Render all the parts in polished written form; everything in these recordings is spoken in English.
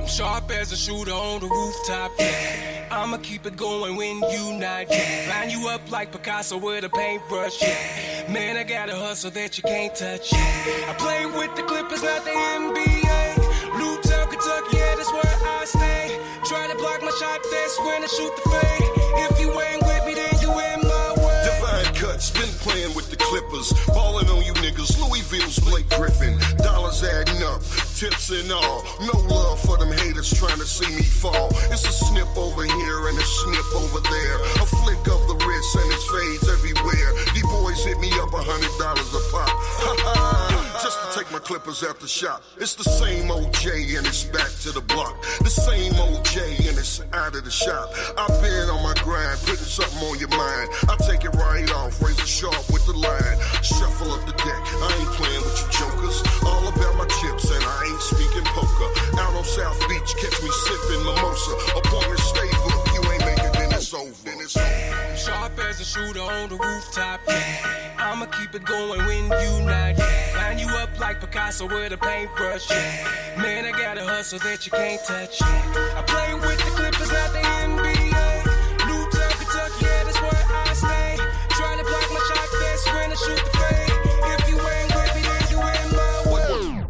Sharp as a shooter on the rooftop, yeah. I'ma keep it going when you not, yeah. Line you up like Picasso with a paintbrush, yeah. Man, I got a hustle that you can't touch, yeah. I play with the Clippers, not the NBA. Blue Town, Kentucky, yeah, that's where I stay. Try to block my shot, that's when I shoot the fade. If you ain't with me, then you in my way. Divine Cuts, been playing with the Clippers. Ballin' on you niggas, Louisville's Blake Griffin. Dollars adding up, tips and all. No love for them haters trying to see me fall. It's a snip over here and a snip over there. A flick of the wrist and it fades everywhere. These boys hit me up $100 a pop. Ha ha, just to take my Clippers out the shop. It's the same OJ and it's back to the block. The same OJ and it's out of the shop. I've been on my grind, putting something on your mind. I take it right off, razor sharp with the line. Shuffle up the deck, I ain't playing with you jokers. All about my chips and I ain't speaking poker. Out on South Beach, catch me sipping mimosa. Up on the stable, you ain't making then it's over. Then it's over. Sharp as a shooter on the rooftop, yeah. I'ma keep it going when you not, yeah. Line you up like Picasso with a paintbrush, yeah. Man, I got a hustle that you can't touch, yeah. I play with the Clippers, not the NBA. Blue Town, Kentucky, yeah, that's where I stay. Try to block my shot, that's when I shoot the fade. If you ain't with me, then you in my way.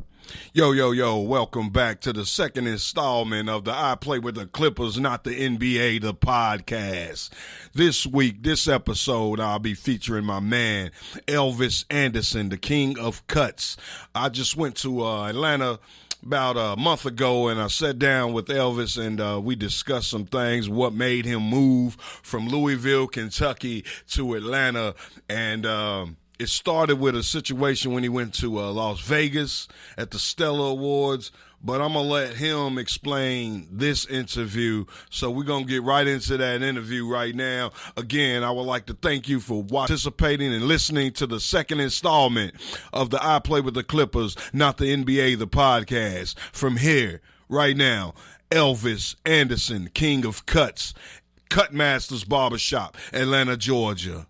Yo, welcome back to the second installment of the I Play with the Clippers, not the NBA, the podcast. This week, this episode, I'll be featuring my man, Elvis Anderson, the king of cuts. I just went to Atlanta about a month ago, and I sat down with Elvis, and we discussed some things, what made him move from Louisville, Kentucky to Atlanta, and it started with a situation when he went to Las Vegas at the Stellar Awards, but I'm going to let him explain this interview. So we're going to get right into that interview right now. Again, I would like to thank you for participating and listening to the second installment of the I Play with the Clippers, not the NBA, the podcast. From here, right now, Elvis Anderson, king of cuts, Cutmasters Barbershop, Atlanta, Georgia.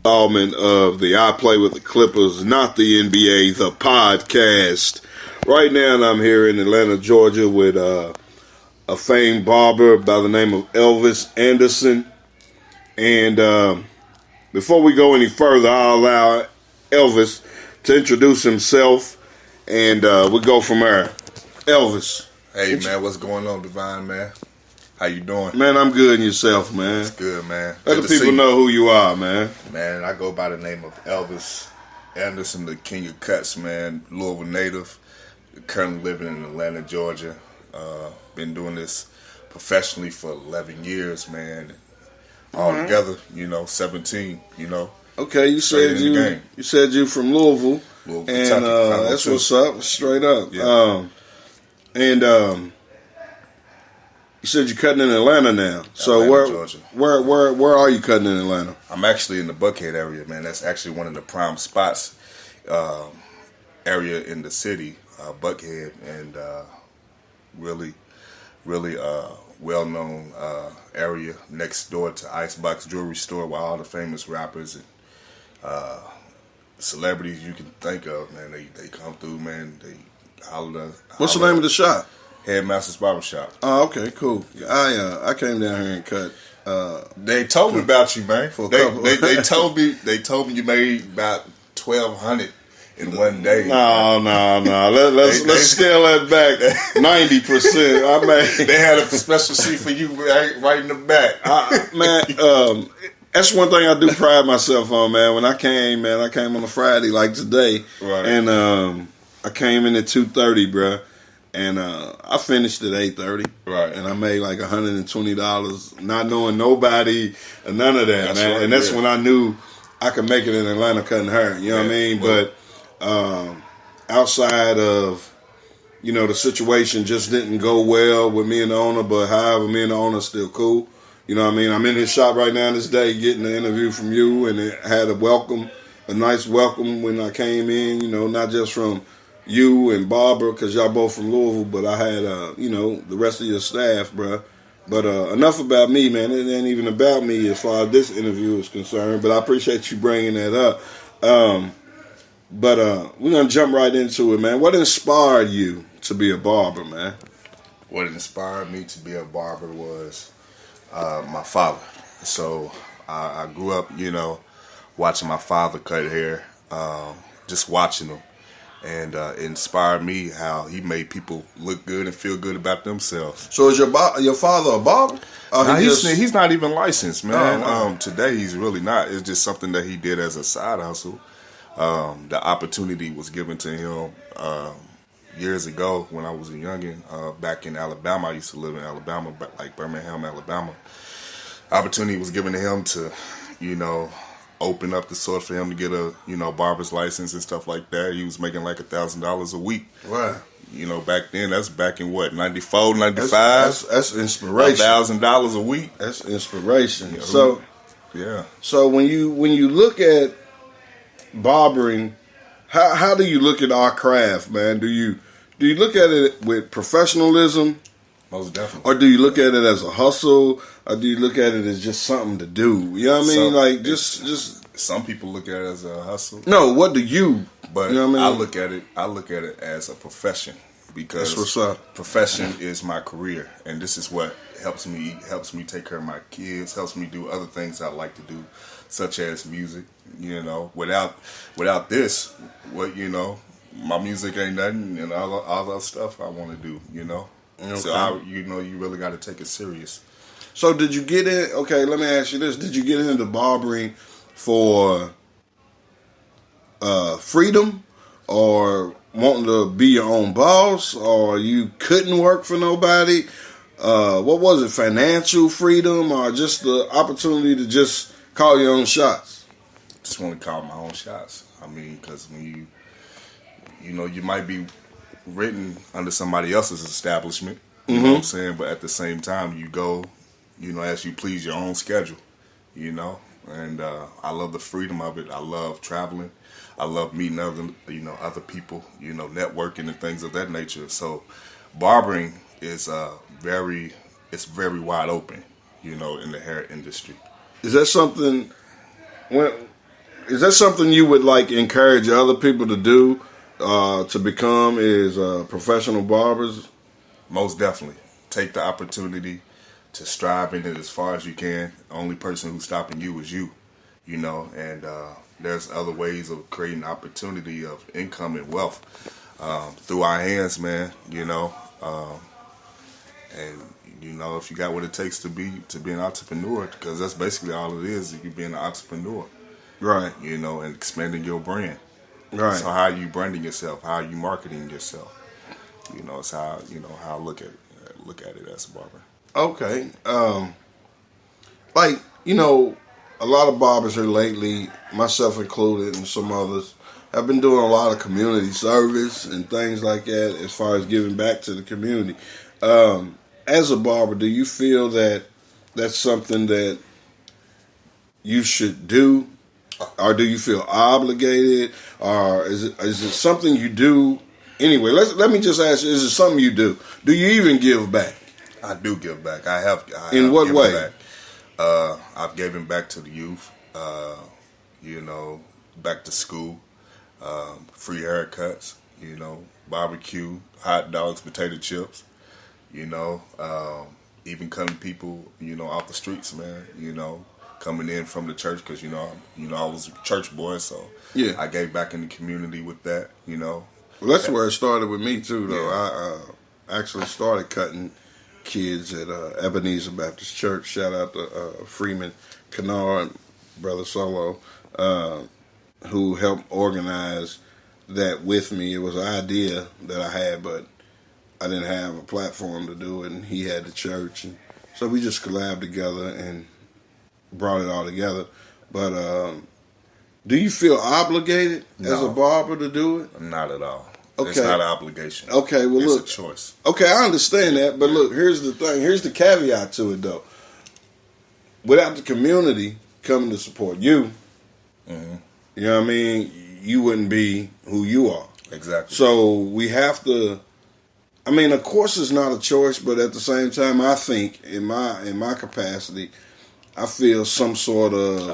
Installment of the I Play with the Clippers, not the NBA, the podcast. Right now, I'm here in Atlanta, Georgia, with a famed barber by the name of Elvis Anderson. And before we go any further, I'll allow Elvis to introduce himself, and we'll go from there. Elvis. Hey, man, what's going on, Divine, man? How you doing? Man, I'm good, and yourself, man? It's good, man. Let the people know who you are, man. Man, I go by the name of Elvis Anderson, the king of cuts, man. Louisville native. Currently living in Atlanta, Georgia. Been doing this professionally for 11 years, man. All together, 17, Okay, you said you from Louisville, and Kentucky, that's what's up, straight up. Yeah. You said you're cutting in Atlanta now. So Atlanta, Georgia. Where are you cutting in Atlanta? I'm actually in the Buckhead area, man. That's actually one of the prime spots area in the city, Buckhead, and really well-known area next door to Icebox Jewelry Store, where all the famous rappers and celebrities you can think of, man, they come through, man. They holler. What's the name of the shop? Headmaster's Barbershop. Oh, okay, cool. I came down here and cut. They told me about you, man. They told me you made about 1,200 in one day. No. Let's scale that back 90%. They had a special seat for you right in the back. That's one thing I do pride myself on, man. When I came on a Friday like today, right. And I came in at 2:30, bruh. And I finished at 8:30, right? And I made like $120, not knowing nobody or none of that, man. Right, and that's when I knew I could make it in Atlanta cutting hair. You know what I mean? But outside of the situation just didn't go well with me and the owner. But however, me and the owner still cool. You know what I mean? I'm in his shop right now this day getting the interview from you, and it had a nice welcome when I came in. Not just from you and Barbara, because y'all both from Louisville, but I had, the rest of your staff, bruh. But enough about me, man. It ain't even about me as far as this interview is concerned, but I appreciate you bringing that up. But we're going to jump right into it, man. What inspired you to be a barber, man? What inspired me to be a barber was my father. So I grew up, watching my father cut hair, just watching him. And it inspired me how he made people look good and feel good about themselves. So is your father a barber? He's not even licensed, man. Oh. Today he's really not. It's just something that he did as a side hustle. The opportunity was given to him years ago when I was a youngin', back in Alabama. I used to live in Alabama, like Birmingham, Alabama. Opportunity was given to him to, open up the source for him to get a, barber's license and stuff like that. He was making like $1,000 a week. Right. Back then, that's back in what, 94, 95? That's inspiration. $1,000 a week. That's inspiration. Yeah. So when you look at barbering, how do you look at our craft, man? Do you look at it with professionalism? Most definitely. Or do you look at it as a hustle? Or do you look at it as just something to do? You know what I mean? Just some people look at it as a hustle. No, what do you? But you know what I mean? I look at it as a profession, because that's what's up. Profession is my career, and this is what helps me take care of my kids, helps me do other things I like to do, such as music. Without this, my music ain't nothing, and all that stuff I want to do. Okay. So you really got to take it serious. So did you get in? Okay, let me ask you this: did you get into barbering for freedom, or wanting to be your own boss, or you couldn't work for nobody? What was it? Financial freedom, or just the opportunity to just call your own shots? Just want to call my own shots. I mean, because when you might be written under somebody else's establishment, you know what I'm saying? But at the same time, you go, as you please your own schedule, and I love the freedom of it. I love traveling. I love meeting other people, networking and things of that nature. So barbering is very wide open, in the hair industry. Is that something you would like encourage other people to do, to become professional barbers? Most definitely. Take the opportunity to strive in it as far as you can. The only person who's stopping you is you, and there's other ways of creating opportunity of income and wealth through our hands, man, and if you got what it takes to be an entrepreneur, because that's basically all it is, you being an entrepreneur. Right. And expanding your brand. Right. So how are you branding yourself? How are you marketing yourself? It's how I look at it as a barber. Okay. A lot of barbers here lately, myself included and some others, have been doing a lot of community service and things like that as far as giving back to the community. As a barber, do you feel that that's something that you should do? Or do you feel obligated? Or is it something you do anyway? Let me just ask you, is it something you do? Do you even give back? I do give back. I have In what way? Back. I've given back to the youth, back to school, free haircuts, barbecue, hot dogs, potato chips, even cutting people, off the streets, man, coming in from the church, because, I was a church boy, so yeah, I gave back in the community with that, Well, that's where it started with me, too, though. Yeah. I actually started cutting kids at Ebenezer Baptist Church. Shout out to Freeman Kennard, Brother Solo, who helped organize that with me. It was an idea that I had, but I didn't have a platform to do it, and he had the church. And so we just collabed together and brought it all together. But do you feel obligated as a barber to do it? Not at all. Okay. It's not an obligation. Okay, well, it's a choice. Okay, I understand that, but look, here's the thing. Here's the caveat to it, though. Without the community coming to support you, you know what I mean, you wouldn't be who you are. Exactly. So we have to. I mean, of course, it's not a choice, but at the same time, I think in my capacity, I feel some sort of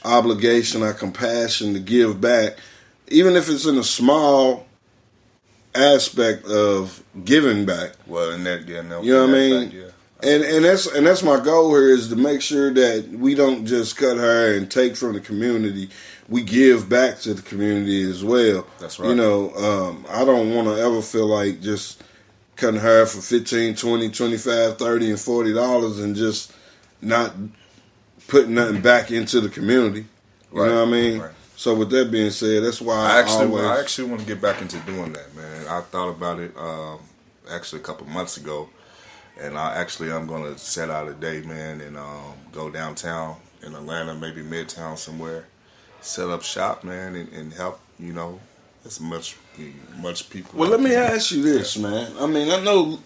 obligation or compassion to give back, even if it's in a small aspect of giving back. Well, in that, yeah, no, You know what I mean? fact, yeah. And that's my goal here, is to make sure that we don't just cut hair and take from the community. We give back to the community as well. That's right. You know, I don't want to ever feel like just cutting hair for $15, $20, $25, $30, and $40 and just not putting nothing back into the community. You Right. know what I mean? Right. So with that being said, that's why I always actually want to get back into doing that, man. I thought about it actually a couple months ago, and I'm going to set out a day, man, and go downtown in Atlanta, maybe Midtown somewhere, set up shop, man, and help, you know, as much people. Well, let me ask you this, man. I mean, I know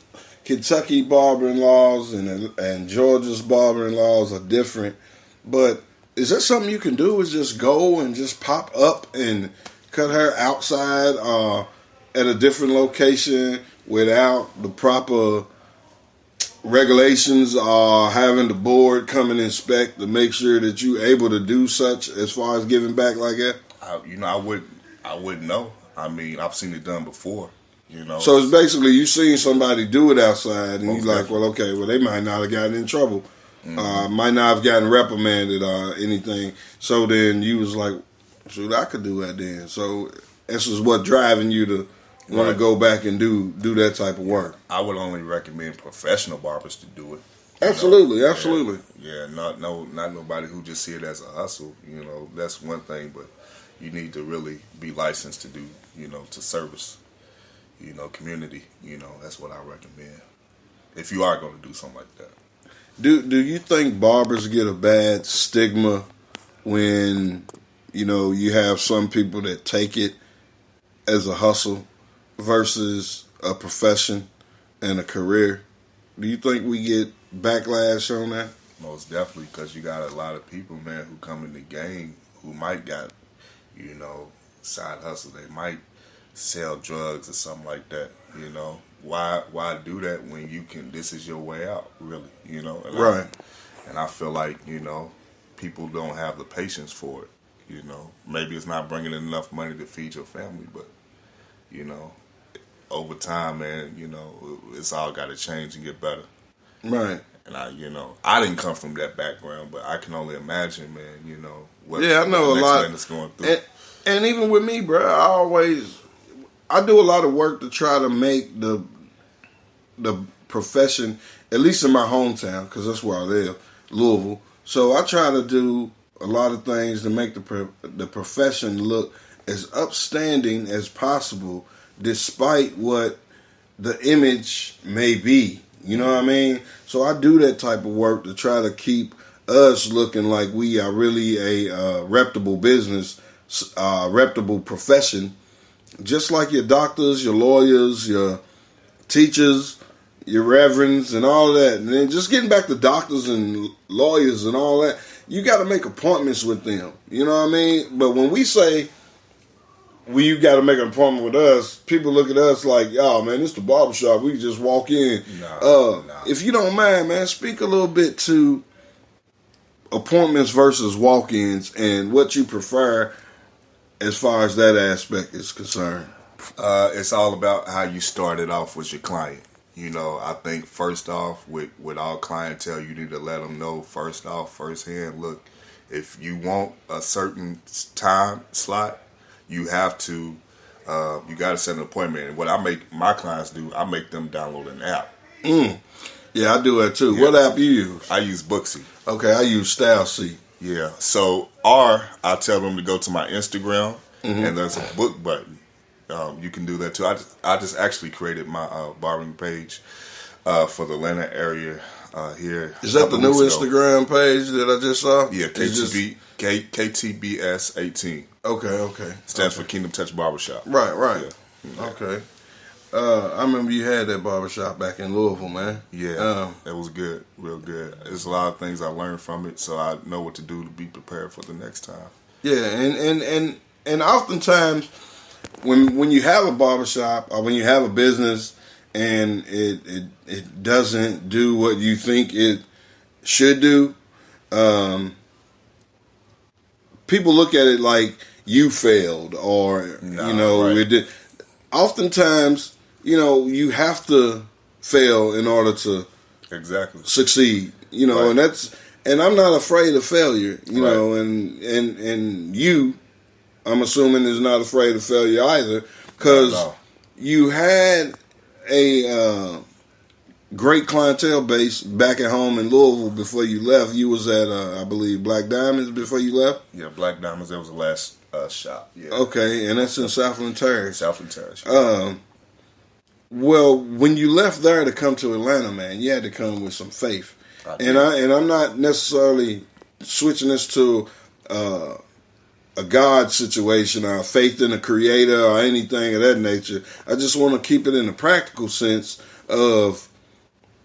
Kentucky barbering laws and Georgia's barbering laws are different, but is that something you can do? Is just go and just pop up and cut hair outside at a different location without the proper regulations or having the board come and inspect to make sure that you're able to do such as far as giving back like that? I wouldn't know. I mean, I've seen it done before, you know. So it's basically you seen somebody do it outside, and Most you're like, well, okay, well, they might not have gotten in trouble, might not have gotten reprimanded or anything. So then you was like, shoot, I could do that then. So this is what driving you to want to go back and do that type of work. I would only recommend professional barbers to do it. Absolutely, You know? absolutely. Yeah, not nobody who just see it as a hustle. You know, that's one thing, but you need to really be licensed to do, you know, to service, you know, community. You know, that's what I recommend if you are going to do something like that. Do you think barbers get a bad stigma when, you know, you have some people that take it as a hustle versus a profession and a career? Do you think we get backlash on that? Most definitely, because you got a lot of people, man, who come in the game who might got, you know, side hustle. They might sell drugs or something like that. You know, why do that when you can? This is your way out, really. You know, Right. I feel like, you know, people don't have the patience for it. You know, maybe it's not bringing in enough money to feed your family, but you know, over time, man, you know, it's all got to change and get better. Right. And I didn't come from that background, but I can only imagine, man, you know, what Yeah, I know the a next lot. man is going through. And even with me, bro, I do a lot of work to try to make the profession, at least in my hometown, because that's where I live, Louisville. So I try to do a lot of things to make the profession look as upstanding as possible, despite what the image may be. You know what I mean? So I do that type of work to try to keep us looking like we are really a reputable business, reputable profession, just like your doctors, your lawyers, your teachers, your reverends, and all that. And then just getting back to doctors and lawyers and all that, you got to make appointments with them. You know what I mean? But when we say, you got to make an appointment with us, people look at us like, oh, man, it's the barbershop. We can just walk in. Nah. If you don't mind, man, speak a little bit to appointments versus walk-ins and what you prefer as far as that aspect is concerned. It's all about how you started off with your client. You know, I think first off, with all clientele, you need to let them know firsthand, look, if you want a certain time slot, you have to, you got to set an appointment. And what I make my clients do, I make them download an app. Yeah, I do that too. Yeah. What app you use? I use Booksy. Okay, I use StyleSeat. Yeah. So, I tell them to go to my Instagram, and there's a book button. You can do that too. I just actually created my barbering page for the Atlanta area here. Is that the new Instagram page that I just saw? Yeah, KTBS 18. Okay. Stands for Kingdom Touch Barbershop. Right. Yeah. Okay. I remember you had that barbershop back in Louisville, man. Yeah, it was good, real good. There's a lot of things I learned from it, so I know what to do to be prepared for the next time. Yeah, and oftentimes when you have a barbershop or when you have a business and it doesn't do what you think it should do, people look at it like you failed or Right. it did. oftentimes, you have to fail in order to Exactly. succeed. Right. And I'm not afraid of failure. Right. And you, I'm assuming, is not afraid of failure either, because No. you had a great clientele base back at home in Louisville before you left. You was at, I believe, Black Diamonds before you left. Yeah, Black Diamonds. That was the last shop. Yeah. Okay, and that's in Southland Terrace. Southland Terrace. Well, when you left there to come to Atlanta, man, you had to come with some faith. And I'm not necessarily switching this to a God situation or faith in a creator or anything of that nature. I just want to keep it in a practical sense of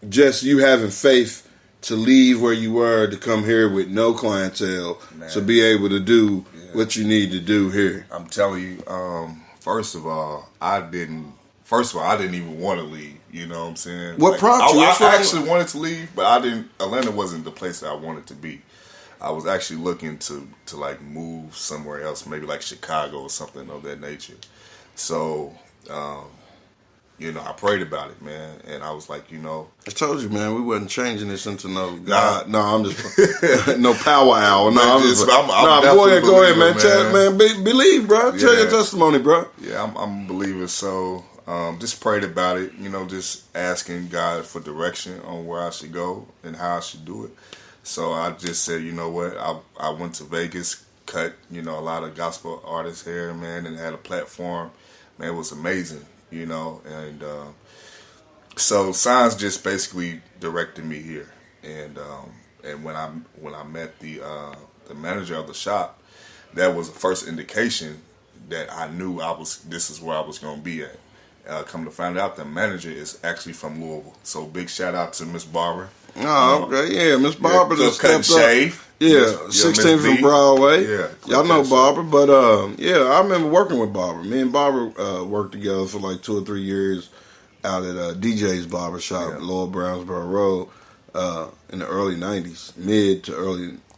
just you having faith to leave where you were to come here with no clientele, man, to be able to do what you need to do here. I'm telling you, first of all, I didn't even want to leave. You know what I'm saying? What prompted you? I actually wanted to leave, but I didn't. Atlanta wasn't the place that I wanted to be. I was actually looking to like move somewhere else, maybe like Chicago or something of that nature. So, I prayed about it, man, and I was like, I told you, man, we wasn't changing this into no God. No, I'm just no power hour. No, go ahead, man. Believe, bro. Yeah. Tell your testimony, bro. Yeah, I'm a believer. So, just prayed about it. Just asking God for direction on where I should go and how I should do it. So I just said, you know what? I went to Vegas, cut a lot of gospel artists' hair, man, and had a platform. Man, it was amazing. And so Signs just basically directed me here, and when I met the manager of the shop, that was the first indication that I knew this is where I was going to be at. Come to find out, the manager is actually from Louisville. So big shout out to Miss Barbara. Oh, okay, yeah, Miss Barbara just cut and shave. Yeah, 16th from Broadway. Yeah, y'all know Barbara, but I remember working with Barbara. Me and Barbara worked together for like 2 or 3 years out at DJ's Barber Shop, Lower Brownsboro Road, in the early '90s, mid to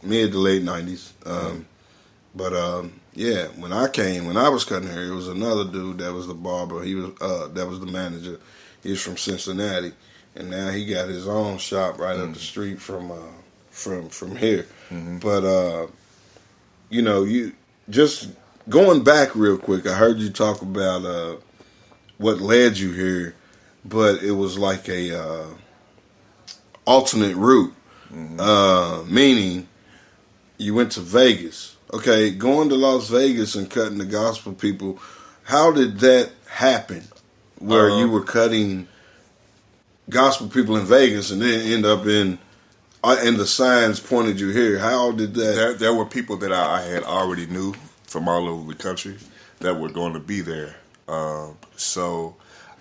late '90s. When I was cutting hair, it was another dude that was the barber. He was that was the manager. He was from Cincinnati, and now he got his own shop right up the street from here. Mm-hmm. But you just going back real quick. I heard you talk about what led you here, but it was like a alternate route, meaning you went to Vegas. Okay, going to Las Vegas and cutting the gospel people, how did that happen? Where you were cutting gospel people in Vegas and then end up in the signs pointed you here. How did that? There were people that I had already knew from all over the country that were going to be there. So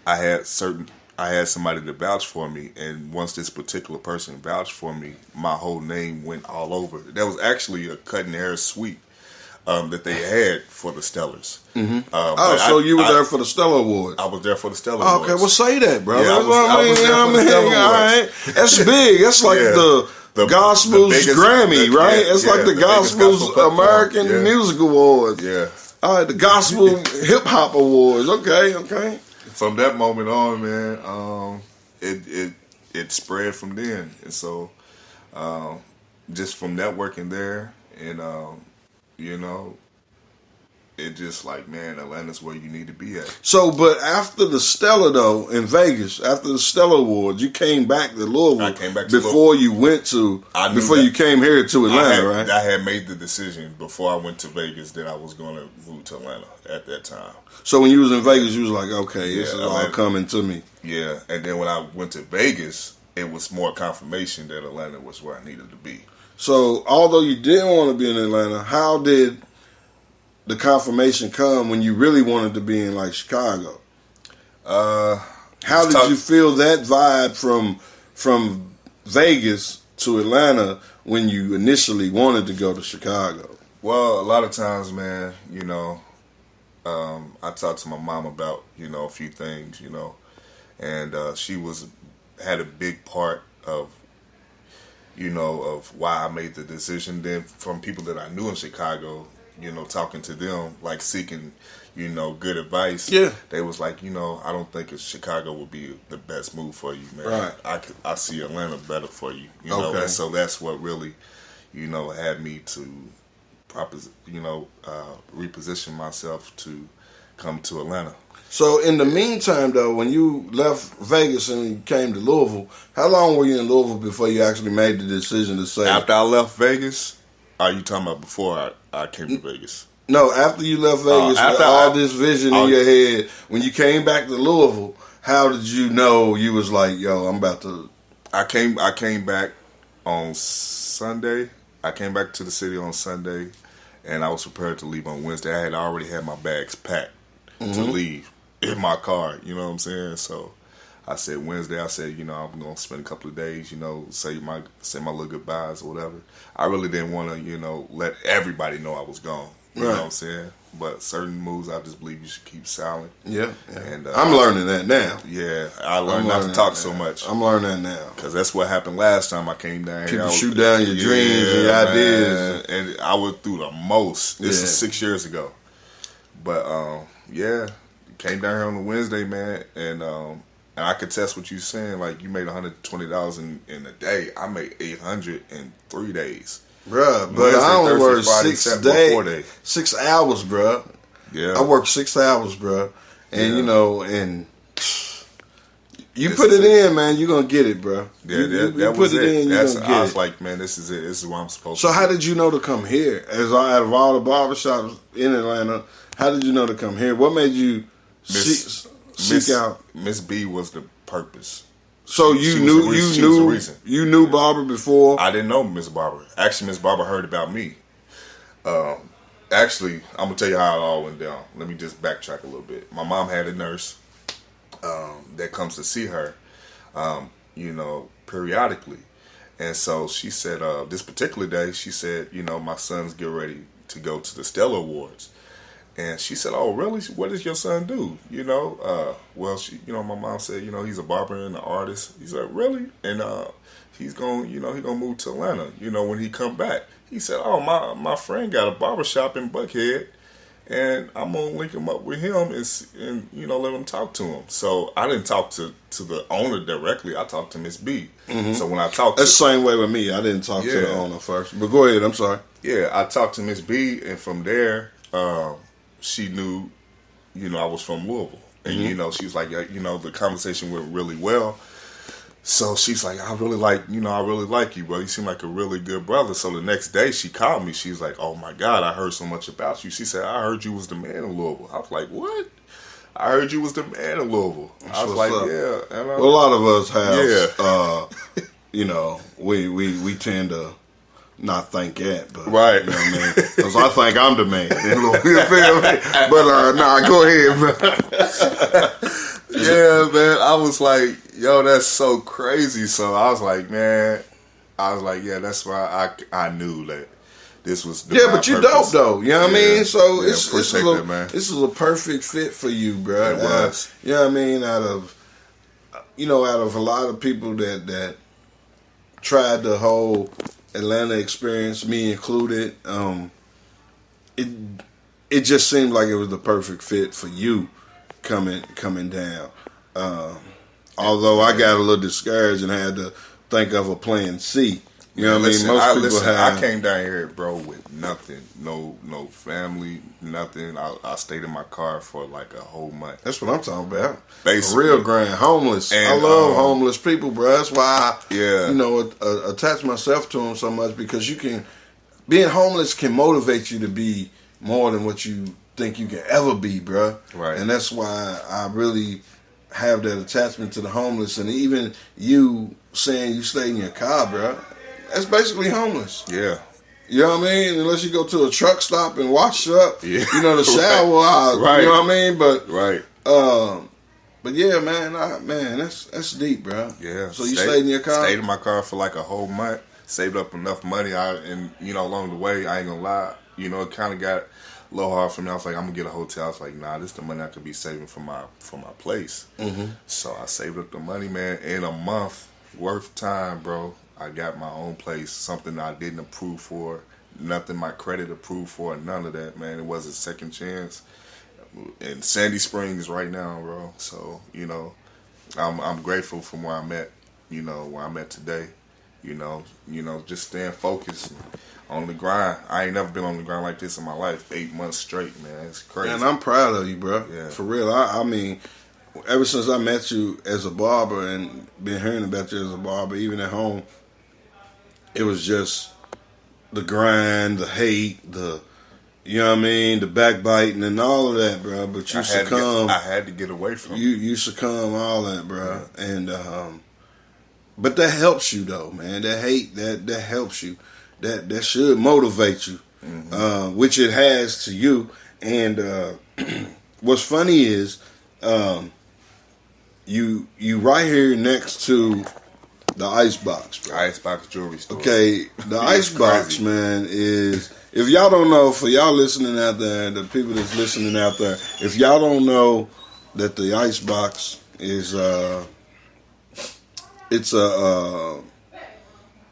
I had somebody to vouch for me, and once this particular person vouched for me, my whole name went all over. There was actually a cutting hair suite that they had for the Stellars. Mm-hmm. So you were there for the Stellar Awards? I was there for the Stellar Awards. Okay, well say that, bro. Yeah, I was there for the Stellar Awards. All right. That's big. That's like the Gospel's Grammy, right? It's like the Gospel's American Music Awards. Yeah. All right, the Gospel Hip Hop Awards. Okay. From that moment on, man, it spread from then, and so just from networking there, and it just like, man, Atlanta's where you need to be at. So, but after the Stellar though in Vegas, after the Stellar Awards, you came back to Louisville. I came back to before you went to you came here to Atlanta, right? I had made the decision before I went to Vegas that I was going to move to Atlanta at that time. So when you was in Vegas, you was like, okay, this is all coming to me. Yeah, and then when I went to Vegas, it was more confirmation that Atlanta was where I needed to be. So although you didn't want to be in Atlanta, how did the confirmation come when you really wanted to be in like Chicago? How did you feel that vibe from Vegas to Atlanta when you initially wanted to go to Chicago? Well, a lot of times, man, I talked to my mom about, a few things, and she had a big part of, of why I made the decision. Then from people that I knew in Chicago, talking to them, like seeking, good advice. Yeah. They was like, I don't think Chicago would be the best move for you, man. Right. I see Atlanta better for you, Okay. And so that's what really, had me to, reposition myself to come to Atlanta. So in the meantime, though, when you left Vegas and you came to Louisville, how long were you in Louisville before you actually made the decision to say? After I left Vegas, are you talking about before I came to Vegas? No, after you left Vegas, with all this vision in your head, when you came back to Louisville, how did you know you was like, yo, I'm about to... I came back on Sunday. I came back to the city on Sunday, and I was prepared to leave on Wednesday. I had already had my bags packed to leave in my car, you know what I'm saying? So I said Wednesday, I'm going to spend a couple of days, say my little goodbyes or whatever. I really didn't want to, let everybody know I was gone. You know what I'm saying? But certain moves, I just believe you should keep silent. Yeah. And I'm learning that now. Yeah, I learned not to talk so much. I'm learning that now. Because that's what happened last time I came down here. People shoot down your dreams and your ideas. And I went through the most. This is 6 years ago. But, came down here on a Wednesday, man, and I could test what you're saying. Like, you made $120 in a day. I made $800 in 3 days. Bruh, but I only work 6 days, 6 hours, bruh. Yeah. I work 6 hours, bruh. And, and you put it in, man, you're going to get it, bruh. Yeah, you put it in, you're going to get it. I was like, man, this is it. This is what I'm supposed to do. So how did you know to come here? Out of all the barbershops in Atlanta, how did you know to come here? What made you seek out? Miss B was the purpose. So you knew Barbara before? I didn't know Miss Barbara. Actually, Miss Barbara heard about me. Actually, I'm gonna tell you how it all went down. Let me just backtrack a little bit. My mom had a nurse that comes to see her, periodically, and so she said this particular day, she said, my son's getting ready to go to the Stellar Awards. And she said, "Oh, really? What does your son do?" Well, my mom said, he's a barber and an artist. He's like, "Really?" And he's going, he's gonna move to Atlanta. When he come back, he said, "Oh, my friend got a barbershop in Buckhead, and I'm gonna link him up with him and let him talk to him." So I didn't talk to the owner directly. I talked to Miss B. So when I talked, that's the same way with me. I didn't talk to the owner first. But go ahead. I'm sorry. Yeah, I talked to Miss B, and from there. She knew, I was from Louisville. And, she was like, the conversation went really well. So she's like, I really like you, bro. You seem like a really good brother. So the next day she called me. She's like, "Oh, my God, I heard so much about you." She said, "I heard you was the man in Louisville." I was like, "What?" "I heard you was the man in Louisville." I was like, "Yeah." And a lot of us have, we tend to not think that, but right. You know what I mean? Because I think I'm the man. You feel me? But go ahead, bro. Yeah, man. I was like, yo, that's so crazy. So I was like, man, yeah, that's why I knew that this was the but you dope though. You know what I mean? So this is a perfect fit for you, bro. It was. You know what I mean? Out of a lot of people that tried the whole Atlanta experience, me included, it just seemed like it was the perfect fit for you coming down. Although I got a little discouraged and had to think of a plan C. You know what I mean? Most people have. I came down here, bro, with nothing, no family, nothing. I stayed in my car for like a whole month. That's what I'm talking about. Basically, real grand homeless. And, I love homeless people, bro. That's why I, attach myself to them so much, because being homeless can motivate you to be more than what you think you can ever be, bro. Right. And that's why I really have that attachment to the homeless. And even you saying you stayed in your car, bro. That's basically homeless. Yeah. You know what I mean? Unless you go to a truck stop and wash up, the shower. Right. You know what I mean? But right. But yeah, man, that's deep, bro. Yeah. So you stayed in your car? Stayed in my car for like a whole month. Saved up enough money. Along the way, I ain't gonna lie. It kind of got a little hard for me. I was like, I'm gonna get a hotel. I was like, nah, this is the money I could be saving for my place. Mm-hmm. So I saved up the money, man. In a month worth of time, bro, I got my own place. Something I didn't approve for, nothing my credit approved for, none of that, man. It was a second chance. In Sandy Springs right now, bro. So, you know, I'm grateful from where I'm at, you know, where I'm at today. You know, just staying focused on the grind. I ain't never been on the grind like this in my life. 8 months straight, man. It's crazy. And I'm proud of you, bro. Yeah. For real. I mean, ever since I met you as a barber and been hearing about you as a barber, even at home, it was just the grind, the hate, you know what I mean, the backbiting and all of that, bro. But you succumb. I had to get away from it. You succumb all that, bro. Yeah. And but that helps you though, man. That hate that helps you. That should motivate you, which it has to you. And what's funny is, you right here next to the Icebox, bro. Icebox jewelry store. Okay, the Icebox, man, is, if y'all don't know, for y'all listening out there, the people that's listening out there, if y'all don't know that the Icebox is it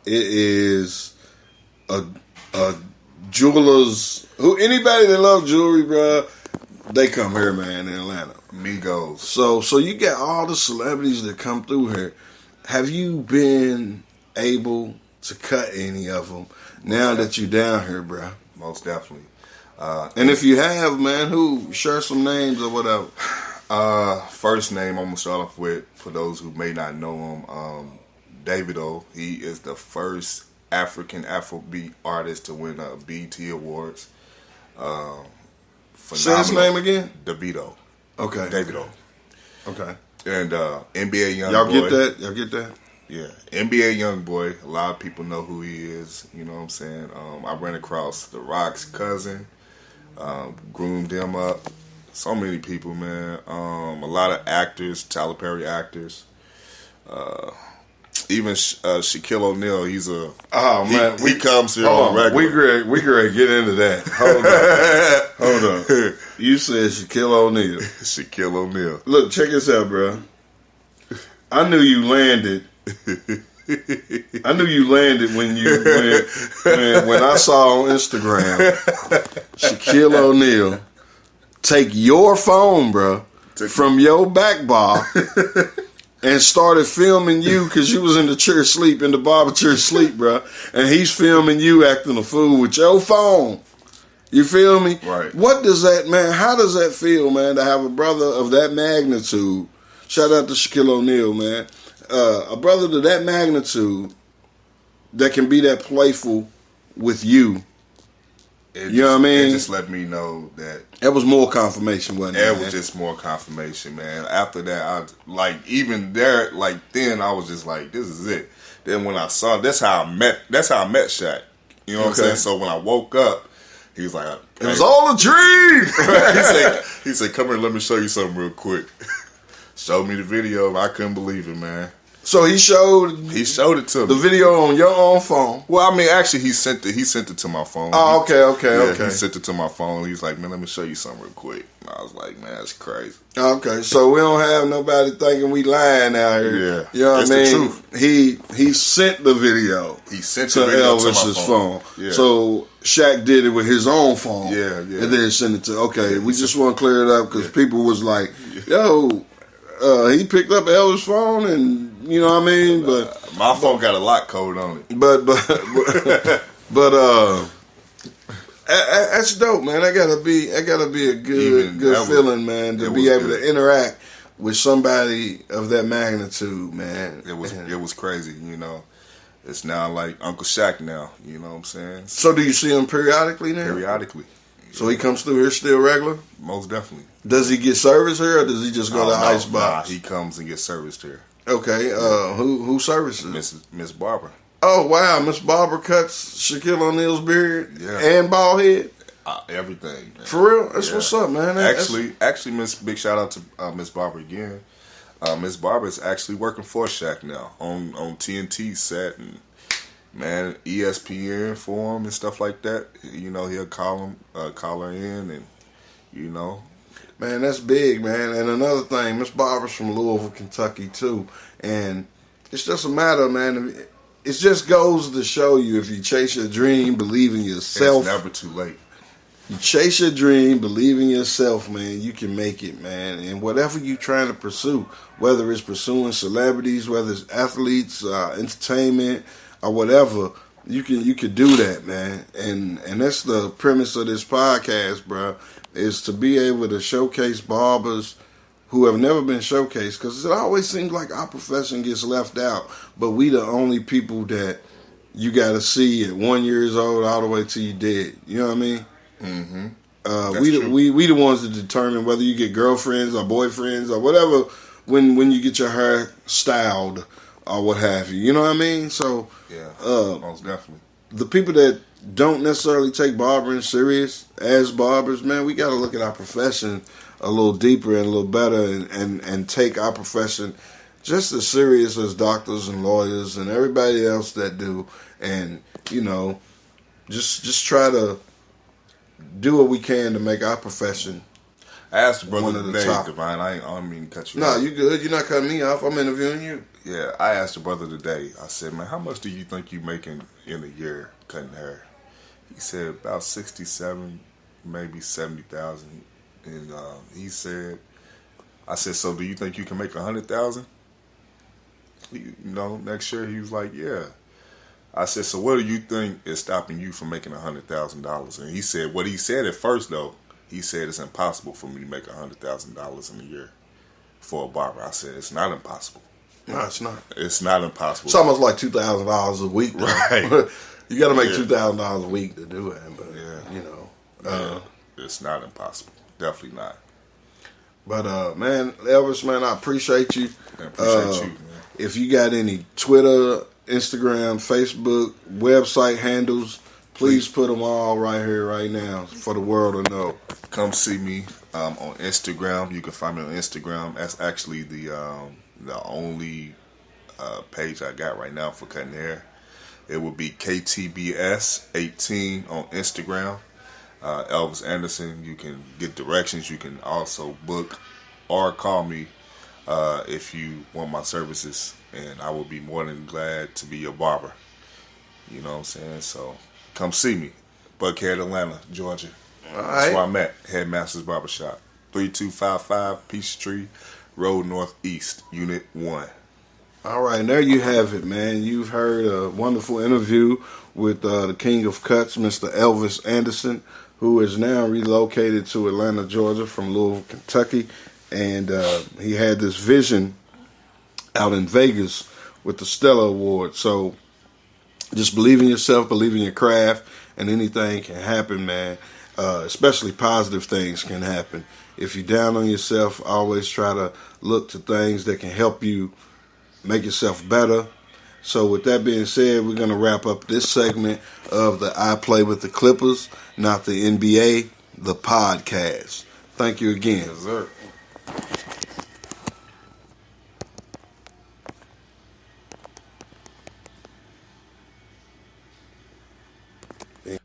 is a jeweler's, anybody that love jewelry, bro, they come here, man, in Atlanta. Migos. So you got all the celebrities that come through here. Have you been able to cut any of them now that you're down here, bro? Most definitely. And if you have, man, share some names or whatever. First name I'm gonna start off with, for those who may not know him, Davido. He is the first African Afrobeat artist to win a BET Awards. Say his name again? Davido. Okay. Davido. Okay. And NBA Young Y'all Boy. get that? Y'all get that? Yeah. NBA Young Boy. A lot of people know who he is. You know what I'm saying? I ran across The Rock's cousin. Groomed him up. So many people, man. A lot of actors, Tyler Perry actors. Even Shaquille O'Neal, he's a... Oh, man. He comes here on regular. We great get into that. Hold on. You said Shaquille O'Neal. Shaquille O'Neal. Look, check this out, bro. I knew you landed. I knew you landed when I saw on Instagram Shaquille O'Neal take your phone, bro, from your back bar and started filming you because you was in the chair sleep, in the barber chair sleep, bro. And he's filming you acting a fool with your phone. You feel me? Right. What does that, man, how does that feel, man, to have a brother of that magnitude? Shout out to Shaquille O'Neal, man. A brother to that magnitude that can be that playful with you. You know what I mean? It just let me know that... That was more confirmation, wasn't it? It was just more confirmation, man. After that, then I was just like, this is it. Then when I saw, that's how I met Shaq. You know what I'm saying? So when I woke up, he was like, it was all a dream. he said, come here, let me show you something real quick. Showed me the video. I couldn't believe it, man. So he showed it to me. The video on your own phone. Well, I mean, actually, he sent it to my phone. Oh, okay. He sent it to my phone. He was like, man, let me show you something real quick. And I was like, man, that's crazy. Okay, so we don't have nobody thinking we lying out here. Yeah, you know what I mean? The truth. He sent the video. He sent to the video Elvis's to my phone. Yeah. So Shaq did it with his own phone. Yeah. And then sent it to. Okay, we just want to clear it up because people was like, yo. He picked up Elvis' phone, and you know what I mean. But my phone got a lock code on it. But that's dope, man. That gotta be a good feeling, man. To be able to interact with somebody of that magnitude, man. It was crazy, you know. It's now like Uncle Shaq now. You know what I'm saying? So do you see him periodically now? Periodically. So he comes through here still regular? Most definitely. Does he get service here, or does he just go to Icebox? Nah, he comes and gets serviced here. Okay. Who services? Miss Barbara. Oh wow, Miss Barbara cuts Shaquille O'Neal's beard and bald head. Everything. Man. For real? That's what's up, man. Actually, Miss big shout out to Miss Barbara again. Miss Barbara is actually working for Shaq now on TNT set and. Man, ESPN for him and stuff like that. You know, he'll call her in, and you know, man, that's big, man. And another thing, Miss Barbara's from Louisville, Kentucky too, and it's just a matter, man. it just goes to show you, if you chase your dream, believe in yourself. It's never too late. You chase your dream, believe in yourself, man, you can make it, man. And whatever you're trying to pursue, whether it's pursuing celebrities, whether it's athletes, entertainment, or whatever, you can do that, man. And that's the premise of this podcast, bro, is to be able to showcase barbers who have never been showcased, because it always seems like our profession gets left out, but we the only people that you got to see at 1 year old all the way till you dead. You know what I mean? Mm-hmm. We the ones that determine whether you get girlfriends or boyfriends or whatever when you get your hair styled or what have you. You know what I mean? So yeah, most definitely. The people that don't necessarily take barbering serious as barbers, man, we got to look at our profession a little deeper and a little better, and take our profession just as serious as doctors and lawyers and everybody else that do, and just try to do what we can to make our profession. I asked the brother one of the today, top. Divine. I don't mean to cut you No, off. you good. You're not cutting me off. I'm interviewing you. Yeah, I asked the brother today. I said, man, how much do you think you making in a year cutting hair? He said about 67, maybe 70,000. And he said, I said, so do you think you can make 100,000? Next year. He was like, yeah. I said, so what do you think is stopping you from making $100,000? And he said, what he said at first though, he said it's impossible for me to make $100,000 in a year for a barber. I said, it's not impossible. No, it's not. It's not impossible. It's almost like $2,000 a week, though. Right? You got to make Yeah. $2,000 a week to do it, but Yeah, it's not impossible. Definitely not. But man, Elvis, man, I appreciate you. I appreciate you, man. If you got any Twitter, Instagram, Facebook, website handles, please put them all right here, right now, for the world to know. Come see me on Instagram. You can find me on Instagram. That's actually the only page I got right now for cutting hair. It would be KTBS18 on Instagram. Elvis Anderson. You can get directions. You can also book or call me if you want my services, and I will be more than glad to be your barber. You know what I'm saying? So come see me. Buckhead, Atlanta, Georgia. All That's right. where I'm at. Headmaster's Barbershop. 3255 Peachtree Road Northeast, Unit 1. All right, and there you have it, man. You've heard a wonderful interview with the King of Cuts, Mr. Elvis Anderson, who is now relocated to Atlanta, Georgia from Louisville, Kentucky. And he had this vision out in Vegas with the Stella Award. So just believe in yourself, believe in your craft, and anything can happen, man. Especially positive things can happen. If you're down on yourself, always try to look to things that can help you make yourself better. So with that being said, we're going to wrap up this segment of the I Play with the Clippers, not the NBA, the podcast. Thank you again. Yes, sir.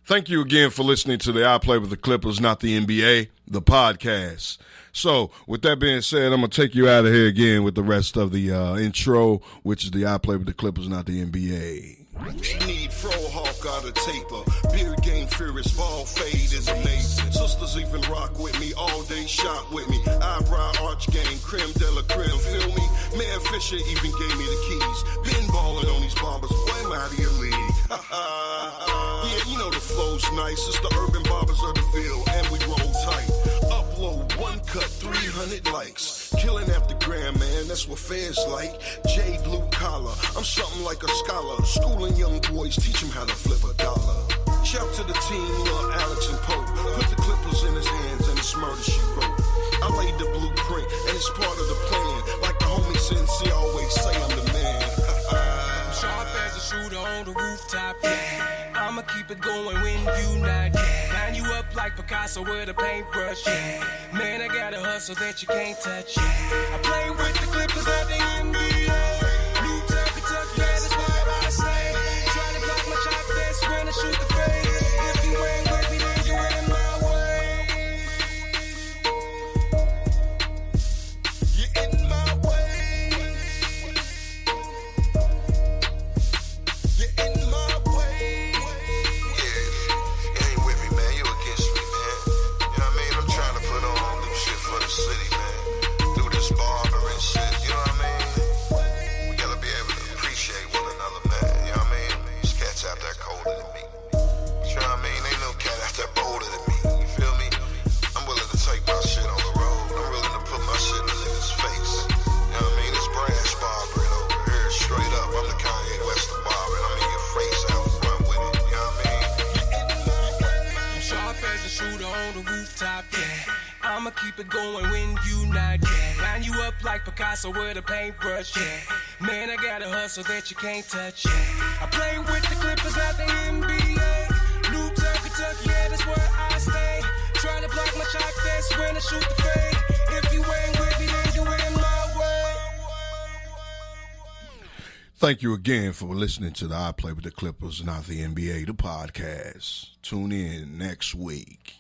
Thank you again for listening to the I Play with the Clippers, not the NBA, the podcast. So, with that being said, I'm going to take you out of here again with the rest of the intro, which is the I Play with the Clippers, not the NBA. Need Fro Hawk out of taper. Beard game furious, ball fade is amazing. Sisters even rock with me, all day shot with me. Eyebrow arch game, creme de la creme, feel me? Mayor Fisher even gave me the keys. Been balling on these bombers, boy, I'm out of your league. Yeah, you know the flow's nice. It's the urban barbers of the field, and we roll tight. Upload one cut, 300 likes. Killing after gram, man, that's what fans like. J blue collar, I'm something like a scholar. Schooling young boys, teach them how to flip a dollar. Shout to the team, Lil Alex and Pope. Put the Clippers in his hands and it's murder she wrote. I laid the blueprint and it's part of the plan. Like the homie Cincy always say, I'm the man. I'm sharp as a shooter on the rooftop, yeah. I'ma keep it going when you not, yeah. Line you up like Picasso with a paintbrush, yeah. Man, I got a hustle that you can't touch, yeah. I play with the Clippers at the NBA. New Tucker, that is why I say. Try to block my shot, that's when I shoot the fade. If you ain't with me, then you ain't in my way. You're in my way. keep it going when you not, yeah. Line you up like Picasso with a paintbrush, yeah. Man, I got a hustle that you can't touch, yeah. I play with the Clippers, not the NBA. Newtown, Kentucky, yeah, that's where I stay. Try to block my shot, that's when I shoot the fade. If you ain't with me, then you in my way. Thank you again for listening to the I Play with the Clippers, not the NBA, the podcast. Tune in next week.